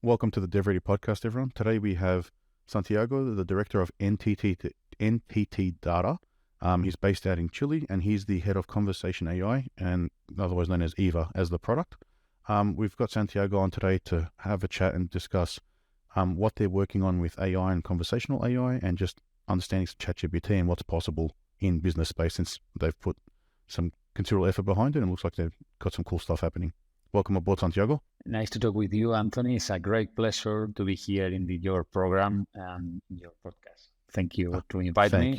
Welcome to the DevReady Podcast, everyone. Today we have Santiago, the director of NTT DATA. He's based out in Chile, and he's the head of Conversation AI, and otherwise known as EVA, as the product. We've got Santiago on today to have a chat and discuss what they're working on with AI and conversational AI, and just understanding ChatGPT and what's possible in business space, since they've put some considerable effort behind it, and it looks like they've got some cool stuff happening. Welcome aboard, Santiago. Nice to talk with you, Anthony. It's a great pleasure to be here in your program and your podcast. Thank you to invite me.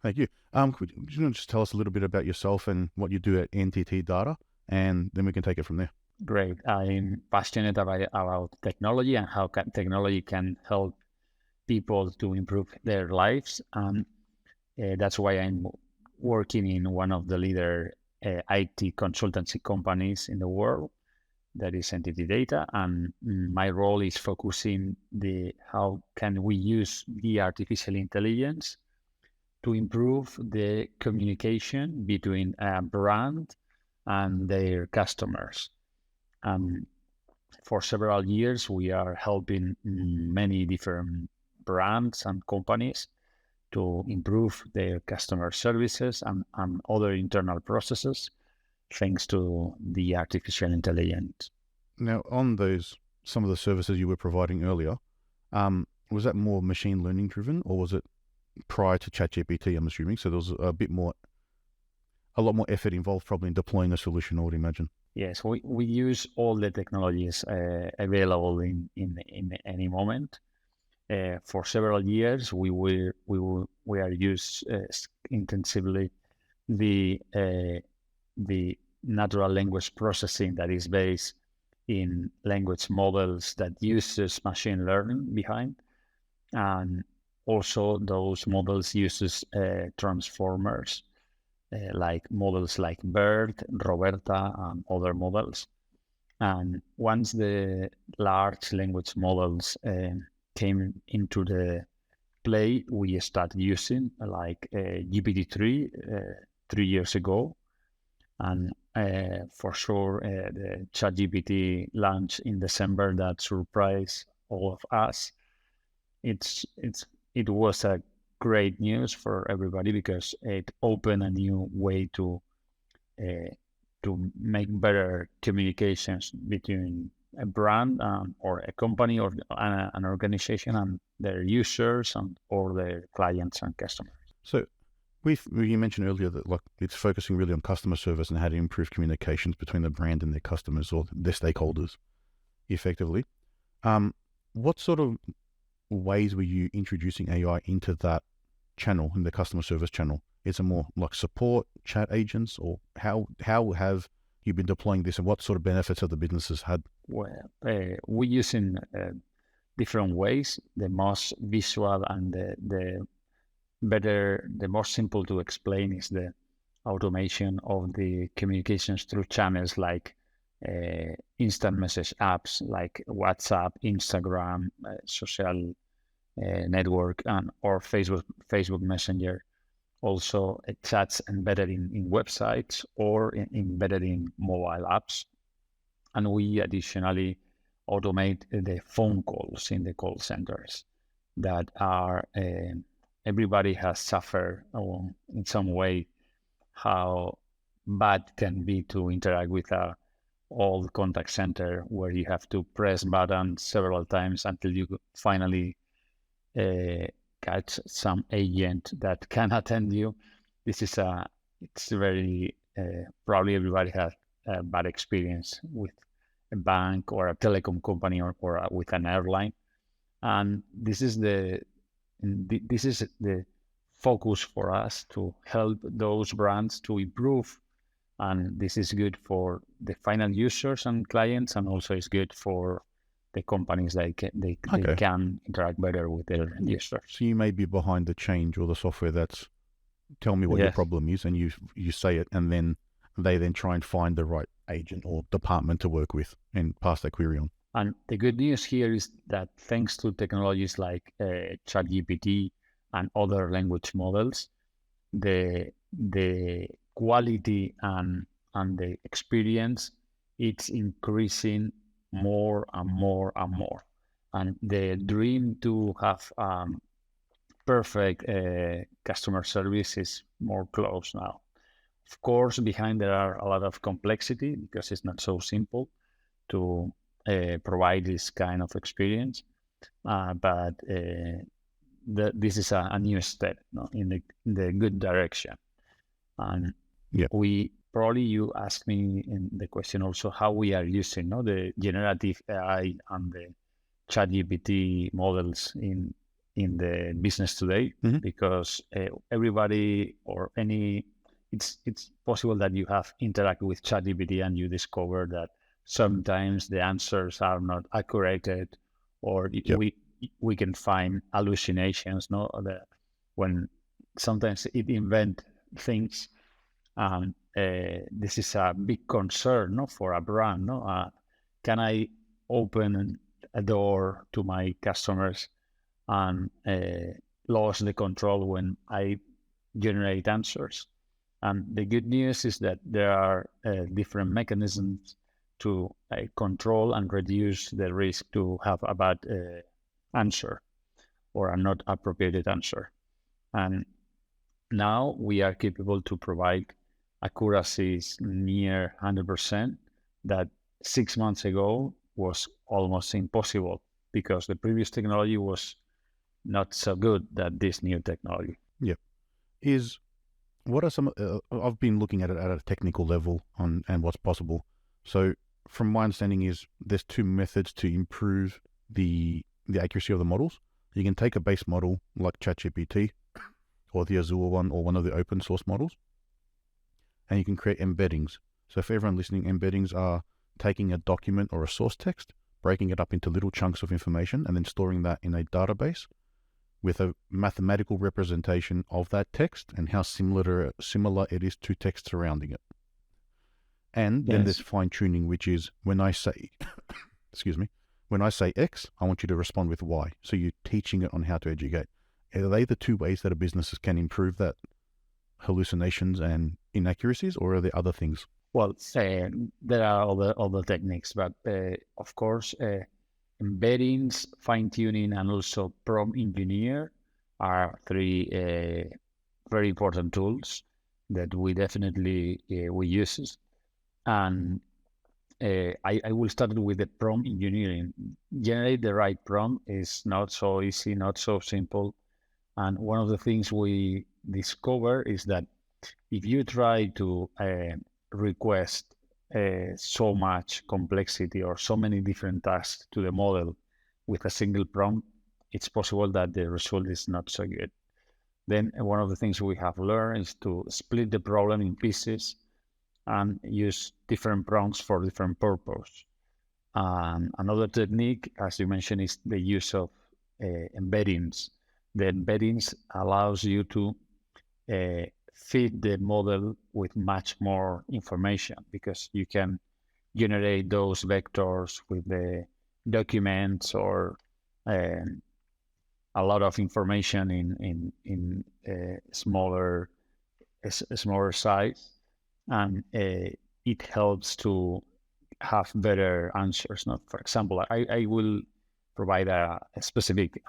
Thank you. Could you just tell us a little bit about yourself and what you do at NTT Data, and then we can take it from there. Great. I'm passionate about technology and how technology can help people to improve their lives. And that's why I'm working in one of the leader IT consultancy companies in the world, that is NTT Data, and my role is focusing how can we use the artificial intelligence to improve the communication between a brand and their customers. For several years, we are helping many different brands and companies to improve their customer services and other internal processes, thanks to the artificial intelligence. Now, on some of the services you were providing earlier, was that more machine learning driven, or was it prior to ChatGPT, I'm assuming? So there was a lot more effort involved probably in deploying a solution, I would imagine. Yes, we use all the technologies available in any moment. For several years, we are used intensively the natural language processing that is based in language models that uses machine learning behind, and also those models uses transformers like models like BERT, Roberta, and other models. And once the large language models came into the play, we started using like GPT-3 3 years ago. And for sure, the ChatGPT launch in December that surprised all of us. It was a great news for everybody because it opened a new way to make better communications between a brand or a company or an organization and their users or their clients and customers. So you mentioned earlier that it's focusing really on customer service and how to improve communications between the brand and their customers or their stakeholders effectively. What sort of ways were you introducing AI into that channel, in the customer service channel? Is it more like support, chat agents, or how have you been deploying this, and what sort of benefits have the businesses had? Well, we use in different ways. The most visual and the most simple to explain is the automation of the communications through channels like instant message apps like WhatsApp, Instagram, social network, or Facebook Messenger. Also, chats embedded in websites or embedded in mobile apps. And we additionally automate the phone calls in the call centers that are, everybody has suffered in some way how bad can be to interact with a old contact center where you have to press buttons several times until you finally catch some agent that can attend you. It's very, probably everybody has a bad experience with a bank or a telecom company or with an airline. And this is the focus for us to help those brands to improve. And this is good for the final users and clients, and also is good for the companies. They can interact better with their users. So you may be behind the change or the software that's tell me what your problem is, and you say it, and then they then try and find the right agent or department to work with and pass that query on. And the good news here is that thanks to technologies like ChatGPT and other language models, the quality and the experience, it's increasing more and more and more. And the dream to have perfect customer service is more close now. Of course, behind there are a lot of complexity because it's not so simple to provide this kind of experience. But this is a new step, no, in the good direction. And you asked me in the question also how we are using the generative AI and the ChatGPT models in the business today, because everybody or it's possible that you have interacted with ChatGPT and you discover that sometimes the answers are not accurate, or we can find hallucinations, when sometimes it invent things. This is a big concern, for a brand. Can I open a door to my customers and lose the control when I generate answers? And the good news is that there are different mechanisms to control and reduce the risk to have a bad answer or a not appropriate answer. And now we are capable to provide accuracies near 100% that 6 months ago was almost impossible because the previous technology was not so good that this new technology. Yeah. What are some, I've been looking at it at a technical level and what's possible. So from my understanding is there's two methods to improve the accuracy of the models. You can take a base model like ChatGPT or the Azure one or one of the open source models, and you can create embeddings. So for everyone listening, embeddings are taking a document or a source text, breaking it up into little chunks of information, and then storing that in a database with a mathematical representation of that text and how similar it is to text surrounding it. And then there's fine-tuning, which is when I say, when I say X, I want you to respond with Y. So you're teaching it on how to educate. Are they the two ways that a businesses can improve that hallucinations and inaccuracies, or are there other things? Well, there are other techniques, but of course, embeddings, fine-tuning, and also prompt engineer are three very important tools that we definitely we use. And I will start with the prompt engineering. Generate the right prompt is not so easy, not so simple. And one of the things we discover is that if you try to request so much complexity or so many different tasks to the model with a single prompt, it's possible that the result is not so good. Then one of the things we have learned is to split the problem in pieces and use different prompts for different purpose. Another technique, as you mentioned, is the use of embeddings. The embeddings allows you to feed the model with much more information because you can generate those vectors with the documents or a lot of information in smaller size, and it helps to have better answers. Not, for example, I will provide a specific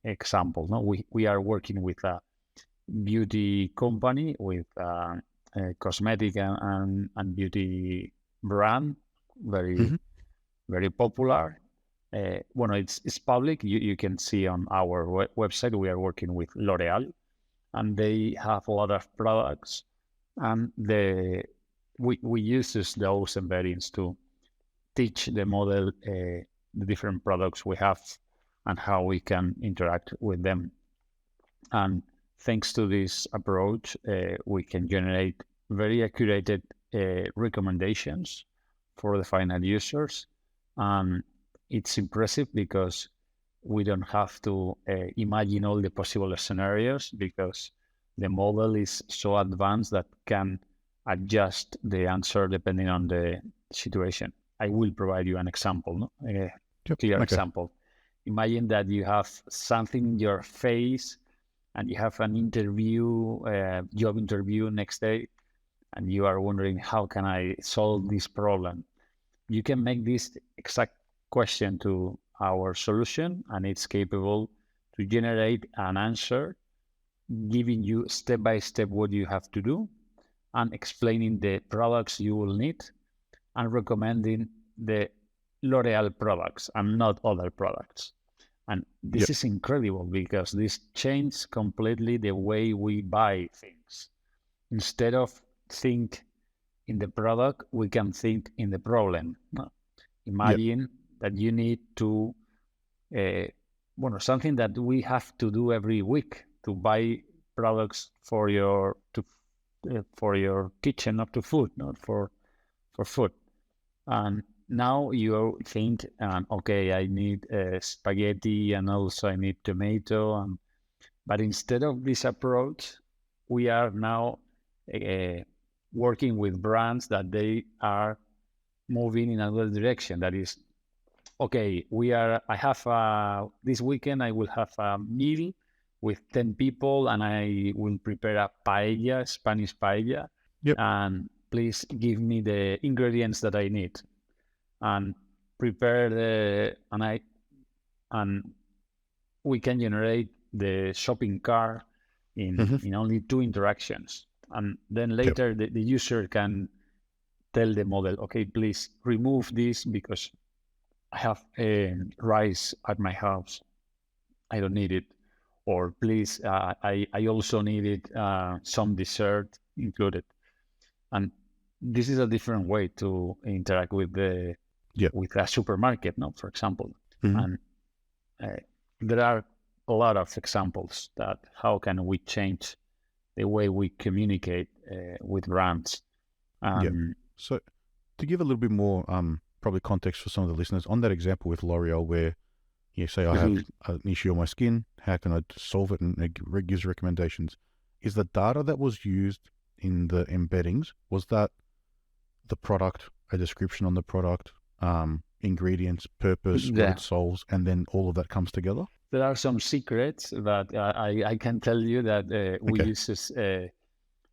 example. No, we are working with a beauty company with a cosmetic and beauty brand, very popular. It's public. You can see on our website. We are working with L'Oreal, and they have a lot of products, and we use those embeddings to teach the model the different products we have and how we can interact with them. And thanks to this approach, we can generate very accurate recommendations for the final users. It's impressive because we don't have to imagine all the possible scenarios because the model is so advanced that can adjust the answer depending on the situation. I will provide you an example, example. Imagine that you have something in your face and you have an interview, job interview next day, and you are wondering, how can I solve this problem? you can make this exact question to our solution, and it's capable to generate an answer, giving you step by step what you have to do, and explaining the products you will need, and recommending the L'Oreal products and not other products. And this is incredible because this changed completely the way we buy things. Instead of think in the product, we can think in the problem. Imagine that you need to, something that we have to do every week to buy products for your kitchen, not to food, not for food. And now you think, okay, I need spaghetti, and also I need tomato. But instead of this approach, we are now working with brands that they are moving in another direction. That is, okay, this weekend I will have a meal with 10 people, and I will prepare a paella, Spanish paella. And please give me the ingredients that I need, and prepare and we can generate the shopping cart in only 2 interactions. And then later the user can tell the model, okay, please remove this because I have rice at my house. I don't need it. Or please, I also needed some dessert included. And this is a different way to interact with with a supermarket, for example. And there are a lot of examples that how can we change the way we communicate with brands. So to give a little bit more probably context for some of the listeners, on that example with L'Oreal where you say I have an issue on my skin, how can I solve it, and it gives recommendations. Is the data that was used in the embeddings, was that the product, a description on the product, ingredients, purpose, what it solves, and then all of that comes together? There are some secrets that I can tell you that we use.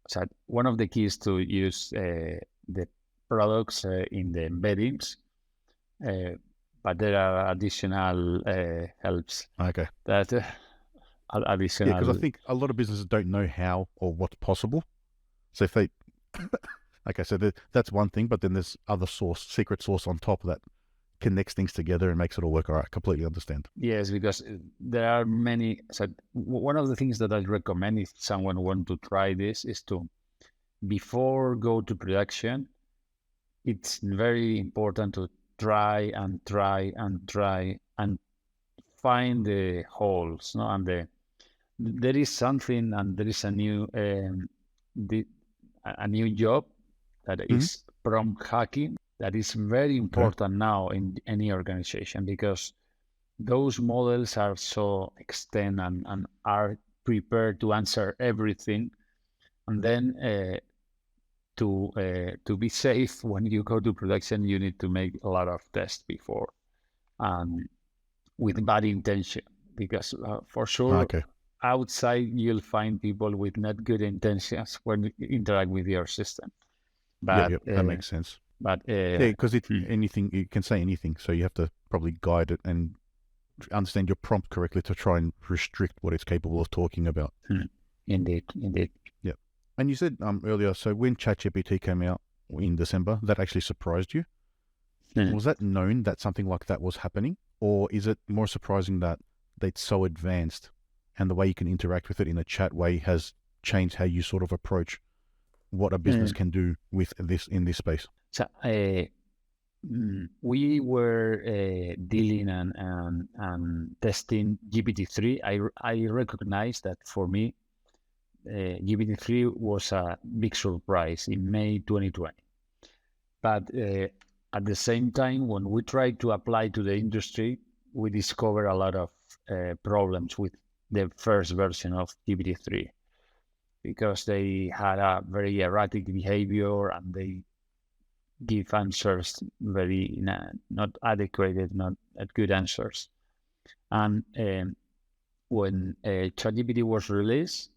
So one of the keys to use the products in the embeddings, but there are additional helps. That additional. Yeah, because I think a lot of businesses don't know how or what's possible. So if they, so that's one thing, but then there's other secret sauce on top that connects things together and makes it all work. All right, completely understand. Yes, because there are many. So one of the things that I recommend if someone wants to try this is to, before go to production, it's very important to try and find the holes. And there is something, and there is a new job that is prompt hacking. That is very important now in any organization, because those models are so extended and are prepared to answer everything. And then to be safe when you go to production, you need to make a lot of tests before, with bad intention, because for sure outside you'll find people with not good intentions when you interact with your system. But that makes sense. But because anything, you can say anything, so you have to probably guide it and understand your prompt correctly to try and restrict what it's capable of talking about. Indeed. Yeah. And you said earlier, so when ChatGPT came out in December, that actually surprised you. Was that known that something like that was happening, or is it more surprising that it's so advanced and the way you can interact with it in a chat way has changed how you sort of approach what a business can do with this in this space? So we were dealing and testing GPT-3. I recognize that for me, GPT-3 was a big surprise in May 2020. But at the same time, when we tried to apply to the industry, we discovered a lot of problems with the first version of GPT-3, because they had a very erratic behavior and they give answers very not adequate, not good answers. And when ChatGPT was released,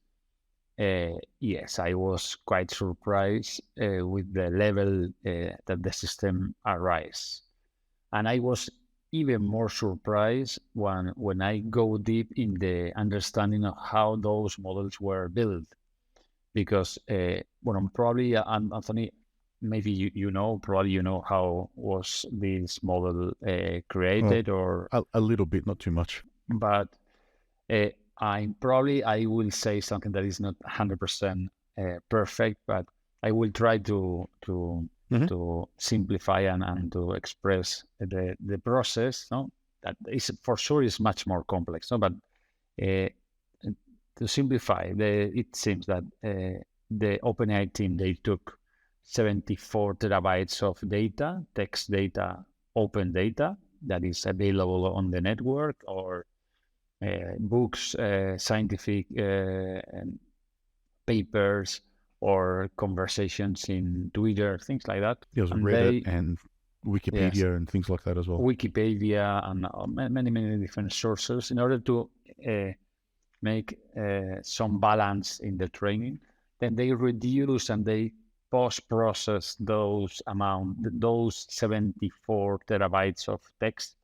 Yes, I was quite surprised with the level that the system arrives. And I was even more surprised when I go deep in the understanding of how those models were built. Because, probably, Anthony, maybe probably you know how was this model created, or a little bit, not too much. but I will say something that is not 100% perfect, but I will try to simplify and to express the process. No, that is for sure is much more complex. No, but to simplify, it seems that the OpenAI team, they took 74 terabytes of data, text data, open data that is available on the network, or books, scientific papers, or conversations in Twitter, things like that. There's Reddit and Wikipedia, yes, and things like that as well. Wikipedia and many, many different sources in order to make some balance in the training. Then they reduce and they post-process those 74 terabytes of text.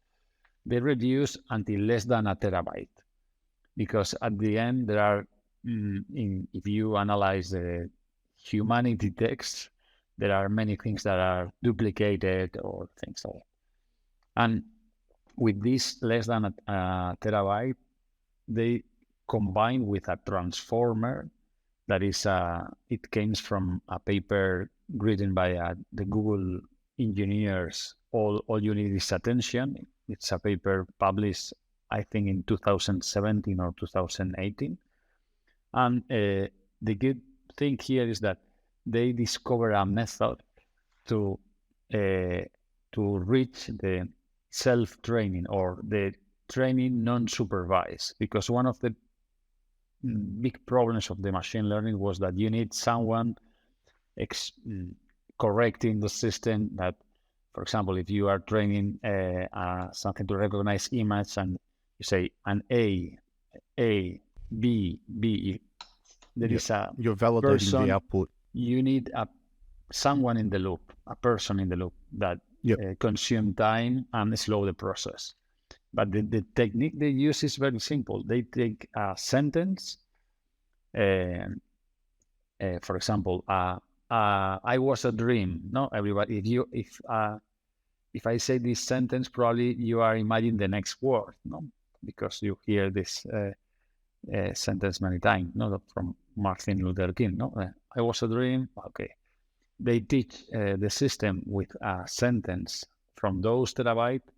They reduce until less than a terabyte, because at the end there are, if you analyze the humanity text, there are many things that are duplicated or things like that. And with this less than a terabyte, they combine with a transformer that is it came from a paper written by the Google engineers. All you need is attention. It's a paper published, I think, in 2017 or 2018. And the good thing here is that they discover a method to reach the self-training, or the training non-supervised, because one of the big problems of the machine learning was that you need someone correcting the system. That, for example, if you are training something to recognize image, and you say an A, B, there is you're validating person, the output. You need someone in the loop, a person in the loop that consume time and slow the process. But the technique they use is very simple. They take a sentence, for example, I was a dream. No, everybody. If I say this sentence, probably you are imagining the next word, no, because you hear this sentence many times, no, from Martin Luther King. No, I was a dream. Okay, they teach the system with a sentence from those terabytes.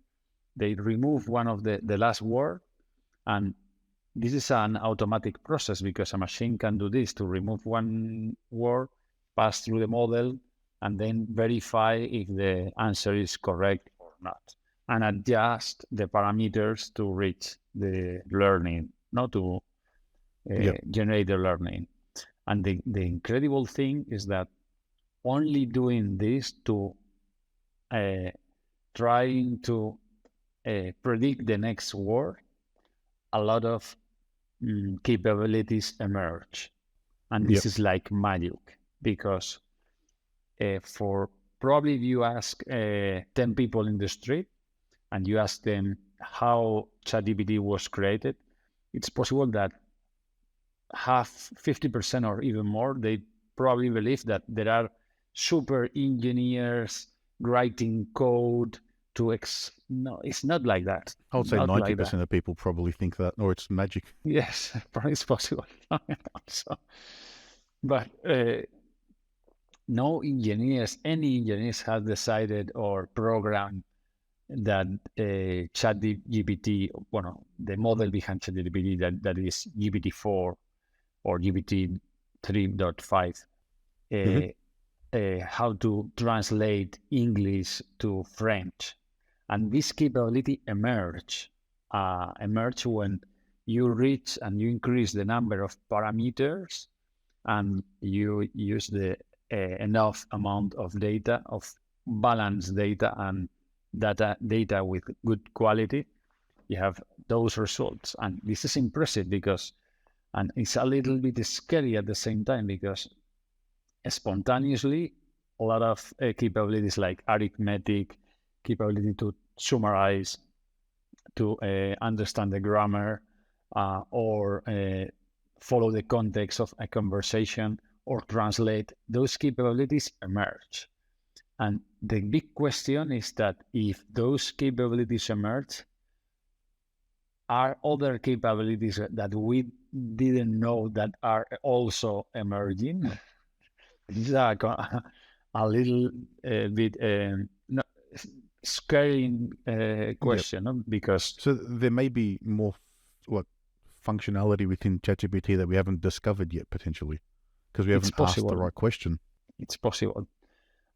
They remove one of the last word, and this is an automatic process, because a machine can do this, to remove one word, pass through the model, and then verify if the answer is correct or not, and adjust the parameters to reach the learning, not to generate the learning. And the incredible thing is that only doing this to trying to predict the next word, a lot of capabilities emerge. And this is like magic, because for probably if you ask 10 people in the street and you ask them how ChatGPT was created, it's possible that 50% or even more, they probably believe that there are super engineers writing code to no, it's not like that. I would say 90% of people probably think that, or it's magic. Yes, probably it's possible. So, but no engineers, any engineers have decided or programmed that ChatGPT, the model behind ChatGPT that is GPT-4 or GPT 3.5, how to translate English to French. And this capability emerge when you reach and you increase the number of parameters, and you use the enough amount of data, of balanced data and data with good quality. You have those results, and this is impressive because And it's a little bit scary at the same time because spontaneously, a lot of capabilities like arithmetic, capability to summarize, to understand the grammar, or follow the context of a conversation, or translate, those capabilities emerge. And the big question is that if those capabilities emerge, are other capabilities that we didn't know that are also emerging? This is a little bit scary question, no? Because so there may be more functionality within ChatGPT that we haven't discovered yet, potentially, because we haven't asked the right question. It's possible.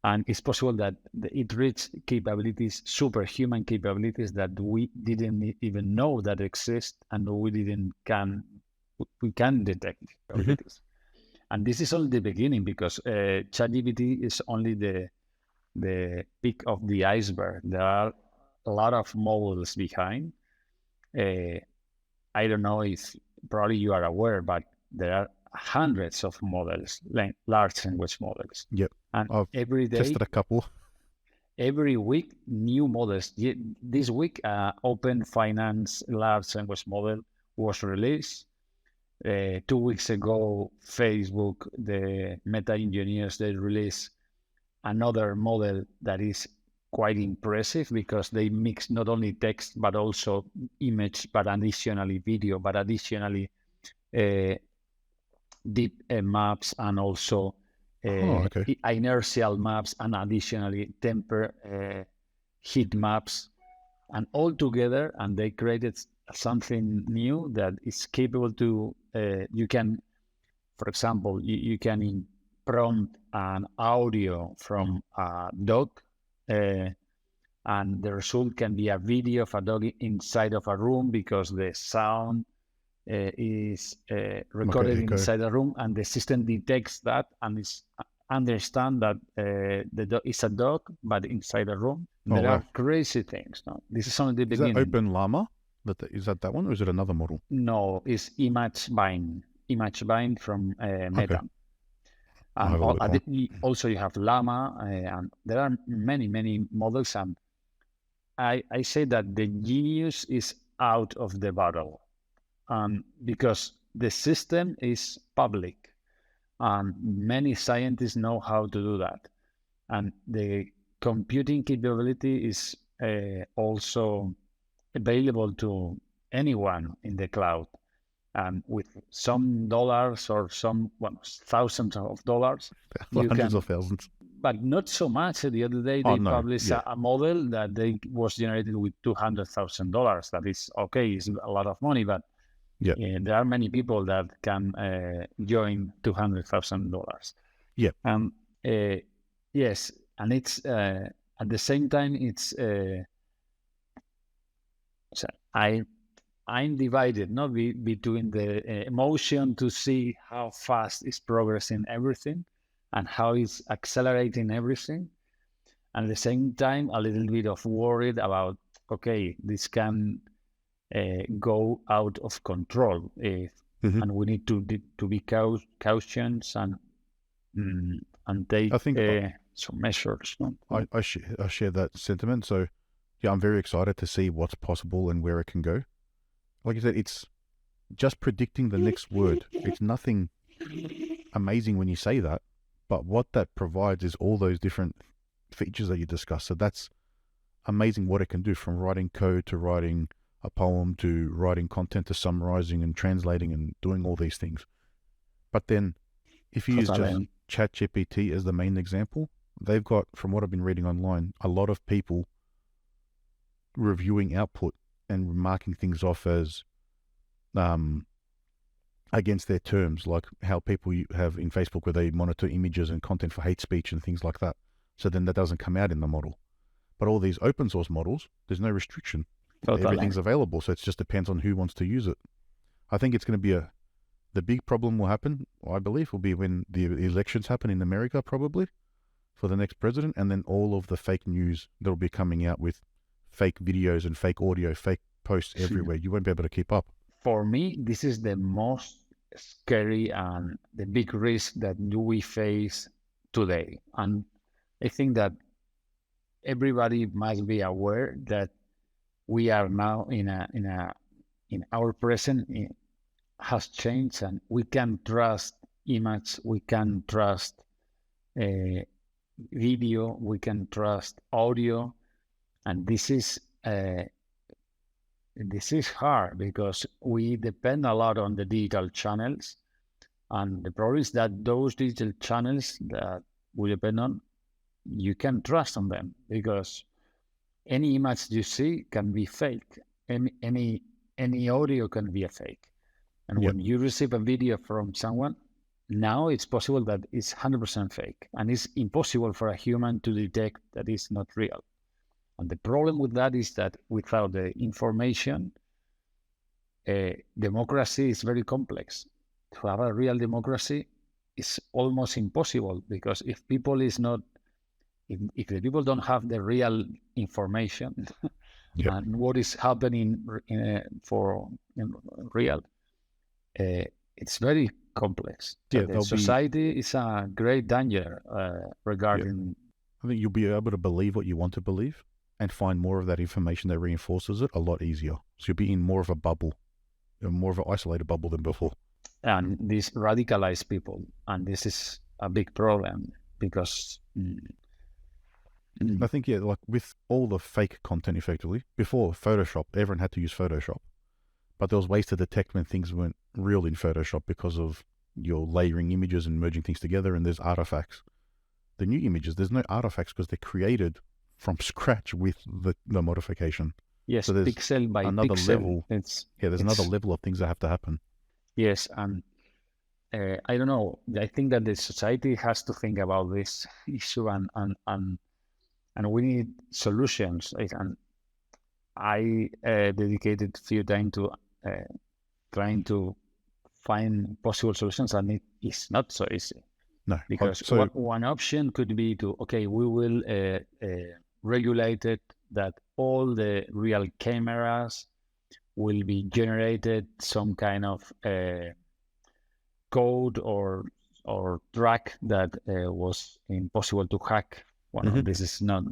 And it's possible that it reaches capabilities, superhuman capabilities that we didn't even know that exist, and we can detect capabilities. And this is only the beginning, because ChatGPT is only the peak of the iceberg. There are a lot of models behind. I don't know if probably you are aware, but there are hundreds of models, large language models. Yep. And I've every day, tested a couple. Every week, new models. This week, Open Finance large language model was released. 2 weeks ago, Facebook, the Meta engineers, they released another model that is quite impressive, because they mix not only text but also image, but additionally video, but additionally deep maps, and also inertial maps, and additionally temper heat maps, and all together. And they created something new that is capable to, you can, for example, you can prompt an audio from a dog, and the result can be a video of a dog inside of a room, because the sound is recorded inside the room, and the system detects that and understand that the dog is a dog, but inside a room. There are crazy things. No, this is only the beginning. Is that Open Llama? Is that one, or is it another model? No, it's ImageBind from Meta. And also you have Llama, and there are many models. And I say that the genius is out of the battle, because the system is public, and many scientists know how to do that. And the computing capability is also available to anyone in the cloud. And with some dollars, or some thousands of dollars, hundreds of thousands, but not so much. The other day they published a model that was generated with $200,000. That is okay; it's a lot of money, but there are many people that can join $200,000. Yeah, yes, and it's at the same time it's. I'm divided, between the emotion to see how fast is progressing everything, and how it's accelerating everything, and at the same time a little bit of worried about, this can go out of control, and we need to be cautious and take some measures. No? I share that sentiment. So yeah, I'm very excited to see what's possible and where it can go. Like I said, it's just predicting the next word. It's nothing amazing when you say that, but what that provides is all those different features that you discussed. So that's amazing what it can do, from writing code to writing a poem to writing content to summarizing and translating and doing all these things. But then if you use just ChatGPT as the main example, they've got, from what I've been reading online, a lot of people reviewing output and marking things off as against their terms, like how people have in Facebook where they monitor images and content for hate speech and things like that. So then that doesn't come out in the model. But all these open source models, there's no restriction. Everything's available, so it just depends on who wants to use it. I think it's going to be the big problem will happen, I believe, will be when the elections happen in America, probably, for the next president, and then all of the fake news that will be coming out with fake videos and fake audio, fake posts everywhere. You won't be able to keep up. For me, this is the most scary and the big risk that we face today. And I think that everybody must be aware that we are now in our present has changed, and we can trust image, we can trust video, we can trust audio, and this is hard because we depend a lot on the digital channels, and the problem is that those digital channels that we depend on, you can trust on them because any image you see can be fake. Any audio can be a fake. And when you receive a video from someone, now it's possible that it's 100% fake, and it's impossible for a human to detect that it's not real. And the problem with that is that without the information, democracy is very complex. To have a real democracy is almost impossible, because if the people don't have the real information and what is happening for real, it's very complex. So society is a great danger regarding. I think you'll be able to believe what you want to believe and find more of that information that reinforces it a lot easier. So you'll be in more of a bubble, more of an isolated bubble than before. And these radicalize people, and this is a big problem because. I think, like with all the fake content, effectively, before Photoshop, everyone had to use Photoshop. But there was ways to detect when things weren't real in Photoshop because of your layering images and merging things together, and there's artifacts. The new images, there's no artifacts because they're created from scratch with the modification. Yes, so there's pixel by another pixel. level. There's another level of things that have to happen. Yes, and I don't know. I think that the society has to think about this issue, and we need solutions. And I dedicated a few time to trying to find possible solutions, and it is not so easy. No, because one option could be we will regulate it that all the real cameras will be generated some kind of code or track that was impossible to hack. Well, this is not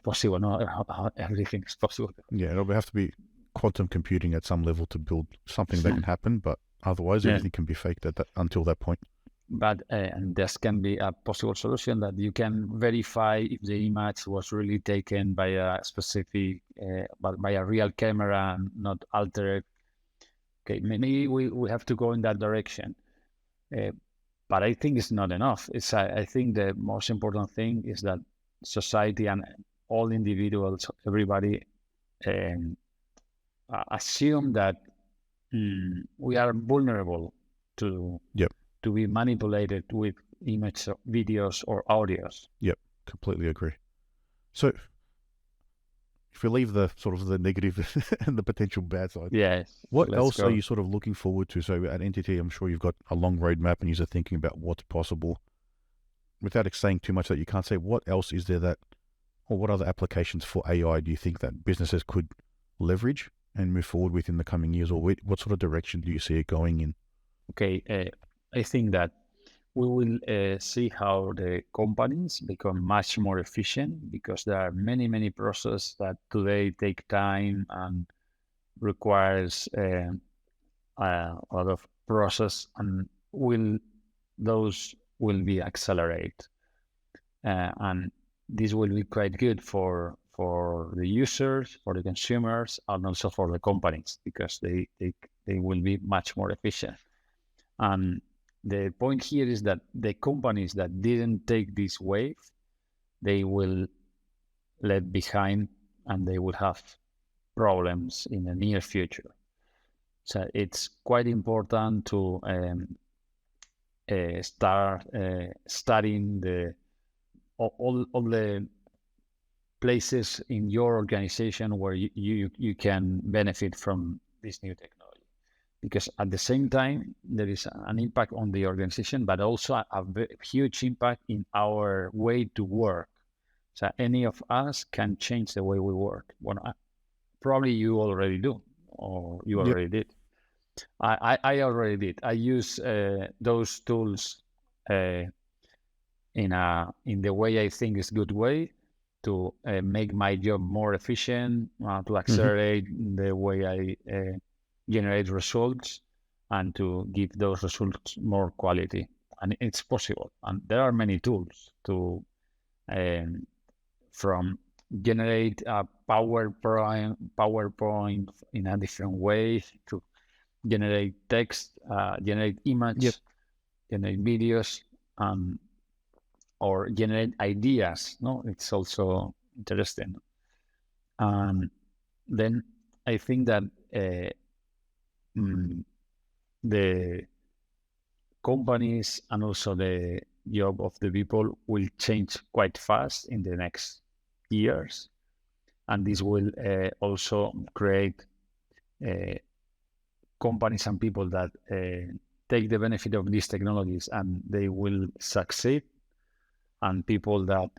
possible. Not everything is possible. Yeah, it'll have to be quantum computing at some level to build something that can happen, but otherwise everything can be faked until that point. But and this can be a possible solution, that you can verify if the image was really taken by a specific, by a real camera and not altered. Okay, maybe we have to go in that direction. But I think it's not enough. I think the most important thing is that society and all individuals, everybody, assume that we are vulnerable to be manipulated with images, videos, or audios. Yep, completely agree. So, if we leave the sort of the negative and the potential bad side, what else are you sort of looking forward to? So at NTT, I'm sure you've got a long roadmap and you're thinking about what's possible. Without saying too much that you can't say, what else is there or what other applications for AI do you think that businesses could leverage and move forward with in the coming years, or what sort of direction do you see it going in? Okay, I think that we will see how the companies become much more efficient, because there are many processes that today take time and requires a lot of process, and those will be accelerated, and this will be quite good for the users, for the consumers, and also for the companies, because they will be much more efficient. And the point here is that the companies that didn't take this wave, they will left behind, and they will have problems in the near future. So it's quite important to start studying all the places in your organization where you can benefit from this new technology. Because at the same time, there is an impact on the organization, but also a huge impact in our way to work. So any of us can change the way we work. Well, probably you already do, or you already did. I already did. I use those tools in the way I think is good way to make my job more efficient, to accelerate the way I generate results, and to give those results more quality. And it's possible. And there are many tools to from generate a PowerPoint in a different way, to generate text, generate image, generate videos, or generate ideas. No, it's also interesting. Then I think that the companies and also the job of the people will change quite fast in the next years, and this will also create companies and people that take the benefit of these technologies and they will succeed, and people that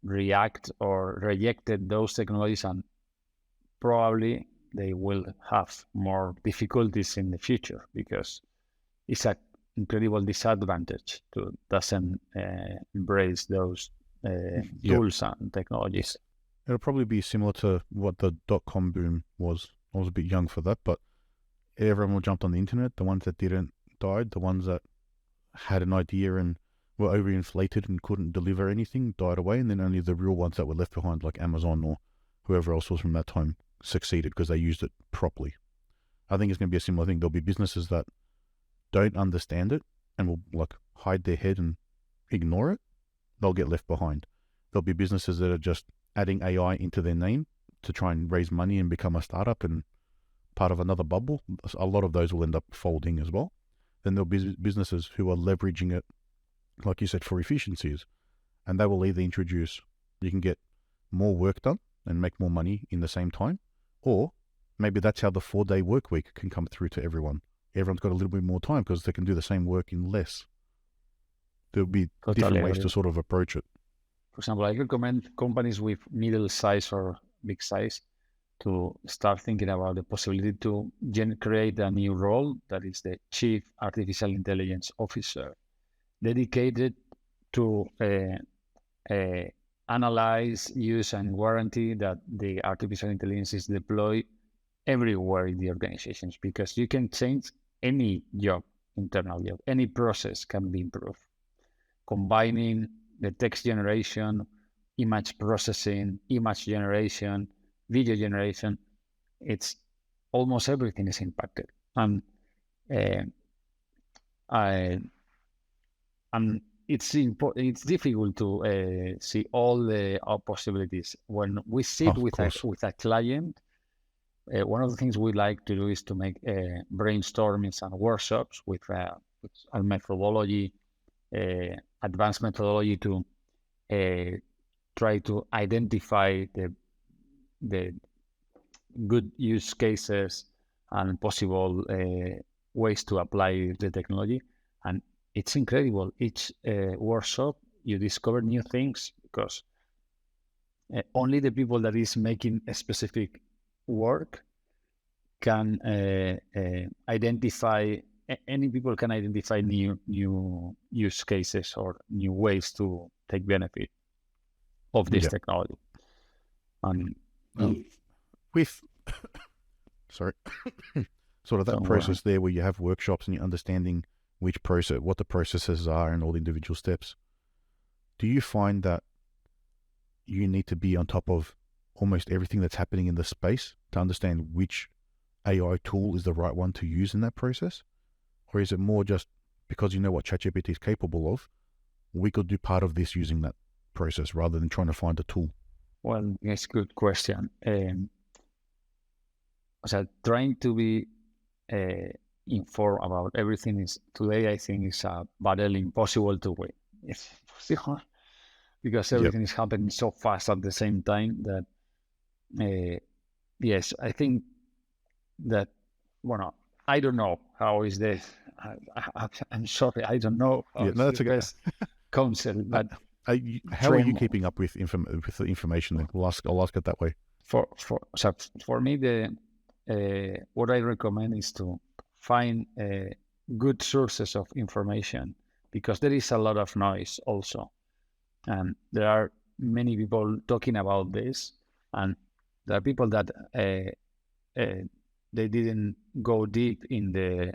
react or rejected those technologies, and probably they will have more difficulties in the future, because it's an incredible disadvantage to doesn't embrace those tools and technologies. It'll probably be similar to what the .com boom was. I was a bit young for that, but everyone jumped on the internet. The ones that didn't died. The ones that had an idea and were overinflated and couldn't deliver anything died away, and then only the real ones that were left behind, like Amazon or whoever else was from that time, succeeded because they used it properly. I think it's going to be a similar thing. There'll be businesses that don't understand it and will like hide their head and ignore it. They'll get left behind. There'll be businesses that are just adding AI into their name to try and raise money and become a startup and part of another bubble. A lot of those will end up folding as well. Then there'll be businesses who are leveraging it, like you said, for efficiencies, and they will either introduce, you can get more work done and make more money in the same time, or maybe that's how the 4-day work week can come through to everyone. Everyone's got a little bit more time because they can do the same work in less. There'll be different ways to sort of approach it. For example, I recommend companies with middle size or big size to start thinking about the possibility to create a new role, that is the Chief Artificial Intelligence Officer, dedicated to analyze, use, and guarantee that the artificial intelligence is deployed everywhere in the organizations, because you can change any job, internal job, any process can be improved. Combining the text generation, image processing, image generation, video generation, it's almost everything is impacted. And it's difficult to see all the possibilities. When we sit with a client, one of the things we like to do is to make brainstormings and workshops with a methodology, advanced methodology, to try to identify the good use cases and possible ways to apply the technology. And it's incredible. Each workshop, you discover new things, because only the people that is making a specific work can identify, any people can identify new use cases or new ways to take benefit of this technology. With sorry, sort of that process there where you have workshops and you're understanding what the processes are and all the individual steps, do you find that you need to be on top of almost everything that's happening in the space to understand which AI tool is the right one to use in that process? Or is it more just because you know what ChatGPT is capable of, we could do part of this using that process rather than trying to find a tool? Well, it's a good question. So trying to be informed about everything is today, I think, is a battle impossible to win. It's because everything is happening so fast at the same time that yes, I think that, well, I don't know how is this. I'm sorry, I don't know how that's the best concept, but how are you keeping up with the information then? I'll ask it that way. For me, what I recommend is to find good sources of information, because there is a lot of noise also. And there are many people talking about this, and there are people that they didn't go deep in the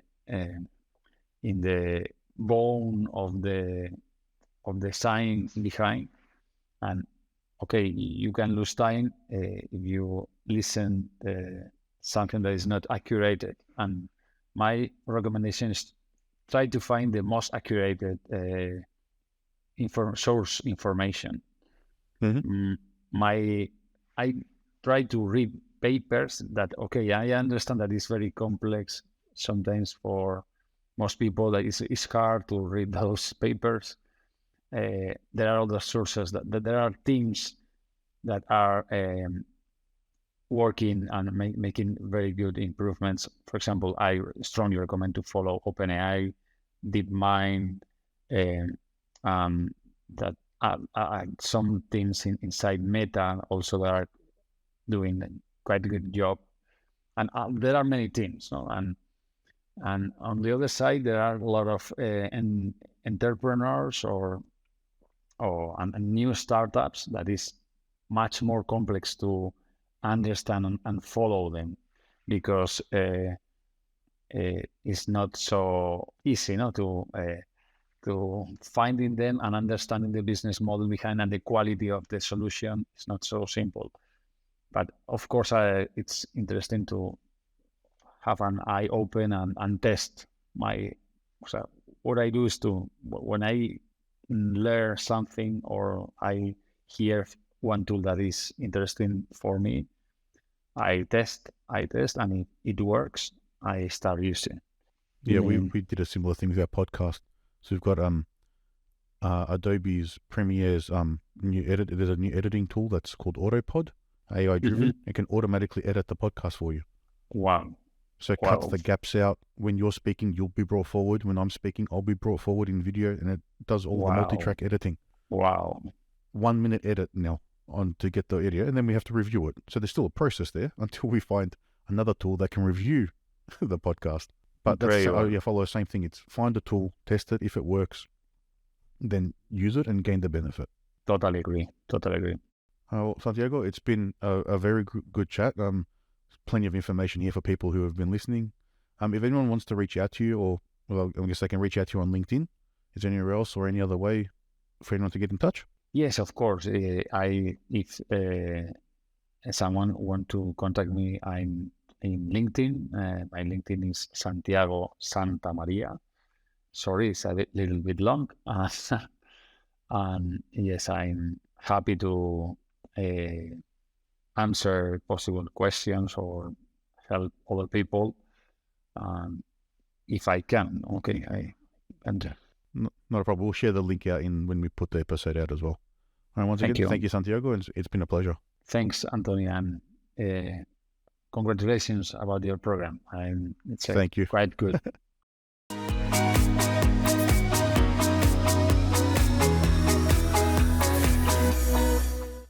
bone of the science behind. And okay, you can lose time if you listen something that is not accurate. And my recommendation is try to find the most accurate source information. I try to read papers that, okay, I understand that it's very complex sometimes for most people, that it's hard to read those papers. There are other sources that there are teams that are working and making very good improvements. For example, I strongly recommend to follow OpenAI, DeepMind, that some teams inside Meta also that are doing quite a good job. And there are many teams, no? And on the other side, there are a lot of entrepreneurs or new startups that is much more complex to understand and follow them, because it's not so easy, to finding them and understanding the business model behind and the quality of the solution. It's not so simple. But of course, it's interesting to have an eye open and test so what I do is when I learn something or I hear one tool that is interesting for me, I test, and if it works, I start using. Yeah, we did a similar thing with our podcast. So we've got Adobe's Premiere's there's a new editing tool that's called Autopod, AI driven. It can automatically edit the podcast for you. Wow. So it cuts the gaps out. When you're speaking, you'll be brought forward. When I'm speaking, I'll be brought forward in video, and it does all the multi-track editing. Wow. 1 minute edit now on to get the audio, and then we have to review it. So there's still a process there until we find another tool that can review the podcast. But follow the same thing. It's find a tool, test it. If it works, then use it and gain the benefit. Totally agree. Santiago, it's been a very good chat. Plenty of information here for people who have been listening. If anyone wants to reach out to you, I guess they can reach out to you on LinkedIn. Is there anywhere else or any other way for anyone to get in touch? Yes, of course. If someone want to contact me, I'm in LinkedIn. My LinkedIn is Santiago Santa María. Sorry, it's a little bit long. And yes, I'm happy to answer possible questions or help other people if I can. Okay, not a problem. We'll share the link out when we put the episode out as well. All right, once again, thank you, Santiago, and it's been a pleasure. Thanks, Anthony, and congratulations about your program. Thank you. Quite good.